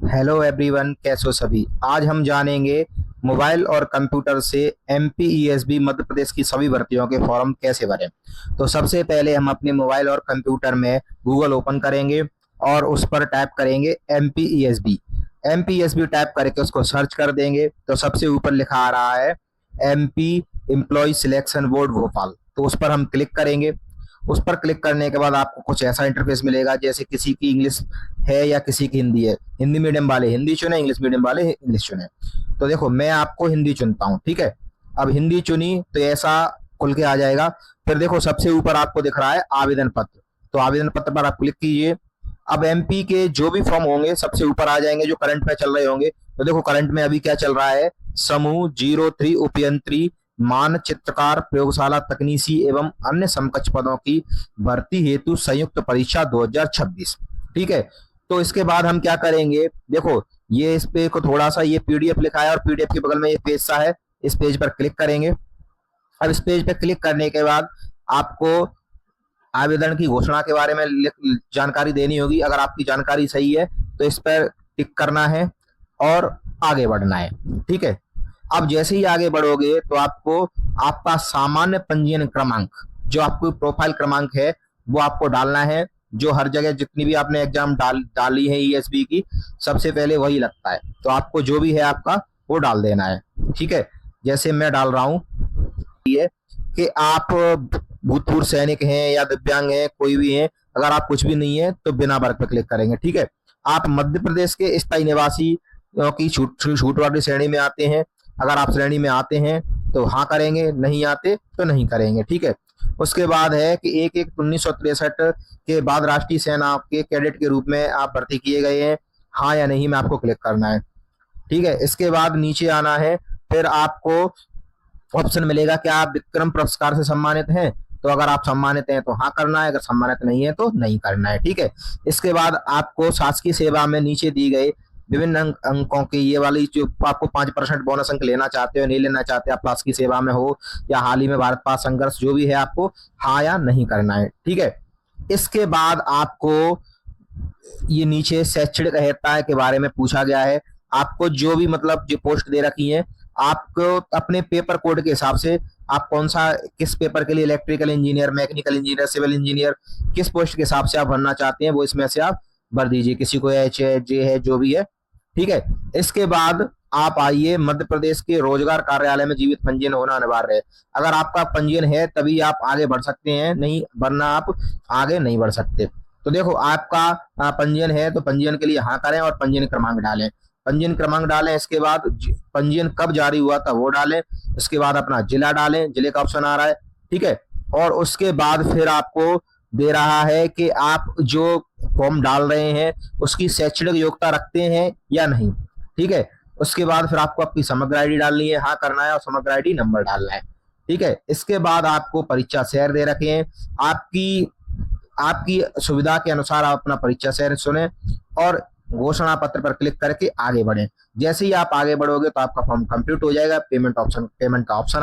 Hello everyone, कैसे हो सभी। आज हम जानेंगे मोबाइल और कंप्यूटर से एमपीईएसबी मध्य प्रदेश की सभी भर्तियों के फॉर्म कैसे भरें। तो सबसे पहले हम अपने मोबाइल और कंप्यूटर में गूगल ओपन करेंगे और उस पर टाइप करेंगे एमपीईएसबी। एमपीईएसबी टाइप करके उसको सर्च कर देंगे तो सबसे ऊपर लिखा आ रहा है MP employ selection board Bhopal. तो उस पर हम क्लिक करेंगे। उस पर क्लिक करने के बाद आपको कुछ ऐसा इंटरफेस मिलेगा, जैसे किसी की इंग्लिश है या किसी की हिंदी है। हिंदी मीडियम वाले हिंदी चुने, इंग्लिश मीडियम वाले इंग्लिश चुने। तो देखो, मैं आपको हिंदी चुनता हूँ, ठीक है। अब हिंदी चुनी तो ऐसा खुल के आ जाएगा। फिर देखो, सबसे ऊपर आपको दिख रहा है आवेदन पत्र। तो आवेदन पत्र पर आप क्लिक कीजिए। अब एमपी के जो भी फॉर्म होंगे सबसे ऊपर आ जाएंगे, जो करंट में चल रहे होंगे। तो देखो, करंट में अभी क्या चल रहा है, समूह 03 उपयंत्री मानचित्रकार प्रयोगशाला तकनीशी एवं अन्य समकक्ष पदों की भर्ती हेतु संयुक्त परीक्षा 2026। ठीक है। तो इसके बाद हम क्या करेंगे, देखो ये इस पे को थोड़ा सा ये पीडीएफ लिखा है और पीडीएफ के बगल में ये पेज सा है, इस पेज पर क्लिक करेंगे। अब इस पेज पे क्लिक करने के बाद आपको आवेदन की घोषणा के बारे में जानकारी देनी होगी। अगर आपकी जानकारी सही है तो इस पर टिक करना है और आगे बढ़ना है। ठीक है। अब जैसे ही आगे बढ़ोगे तो आपको आपका सामान्य पंजीयन क्रमांक, जो आपको प्रोफाइल क्रमांक है, वो आपको डालना है। जो हर जगह जितनी भी आपने एग्जाम डाली है ईएसबी की, सबसे पहले वही लगता है। तो आपको जो भी है आपका वो डाल देना है। ठीक है। जैसे मैं डाल रहा हूँ ये कि आप भूतपूर्व सैनिक हैं या दिव्यांग हैं, कोई भी हैं। अगर आप कुछ भी नहीं है तो बिना वर्ग पर क्लिक करेंगे। ठीक है। आप मध्य प्रदेश के स्थायी निवासी की छूट वाली श्रेणी में आते हैं। अगर आप श्रेणी में आते हैं तो हाँ करेंगे, नहीं आते तो नहीं करेंगे। ठीक है। उसके बाद है कि 1/1/1963 के बाद राष्ट्रीय सेना के कैडेट के रूप में आप भर्ती किए गए हैं, हाँ या नहीं में आपको क्लिक करना है। ठीक है। इसके बाद नीचे आना है। फिर आपको ऑप्शन मिलेगा कि आप विक्रम पुरस्कार से सम्मानित हैं। तो अगर आप सम्मानित हैं तो हाँ करना है, अगर सम्मानित नहीं है तो नहीं करना है। ठीक है। इसके बाद आपको शासकीय सेवा में नीचे दी गई विभिन्न अंकों की ये वाली, जो आपको 5% बोनस अंक लेना चाहते हो नहीं लेना चाहते, आप शासकीय सेवा में हो या हाल ही में भारत पाक संघर्ष, जो भी है आपको हाँ या नहीं करना है। ठीक है। इसके बाद आपको ये नीचे शैक्षणिक अर्हता के बारे में पूछा गया है। आपको जो भी मतलब जो पोस्ट दे रखी है, आपको अपने पेपर कोड के हिसाब से आप कौन सा किस पेपर के लिए, electrical engineer, mechanical engineer, civil engineer, किस पोस्ट के हिसाब से आप भरना चाहते हैं वो इसमें से आप भर दीजिए। किसी को एच है, जे है, जो भी है। ठीक है। इसके बाद आप आइए, मध्य प्रदेश के रोजगार कार्यालय में जीवित पंजीयन होना अनिवार्य है। अगर आपका पंजीयन है तभी आप आगे बढ़ सकते हैं, नहीं वरना आप आगे नहीं बढ़ सकते। तो देखो, आपका पंजीयन है तो पंजीयन के लिए हाँ करें और पंजीयन क्रमांक डालें। पंजीयन क्रमांक डालें। इसके बाद पंजीयन कब जारी हुआ था वो डालें। इसके बाद अपना जिला डालें, जिले का ऑप्शन आ रहा है। ठीक है। और उसके बाद फिर आपको दे रहा है कि आप जो फॉर्म डाल रहे हैं उसकी शैक्षणिक योग्यता रखते हैं या नहीं। ठीक है। उसके बाद फिर आपको आपकी समग्र आईडी डालनी है, हाँ करना है, और समग्र आईडी नंबर डालना है। ठीक है। इसके बाद आपको परीक्षा शहर दे रखे हैं। आपकी आपकी सुविधा के अनुसार आप अपना परीक्षा शहर चुनें और घोषणा पत्र पर क्लिक करके आगे बढ़ें। जैसे ही आप आगे बढ़ोगे तो आपका फॉर्म कंप्लीट हो जाएगा, पेमेंट का ऑप्शन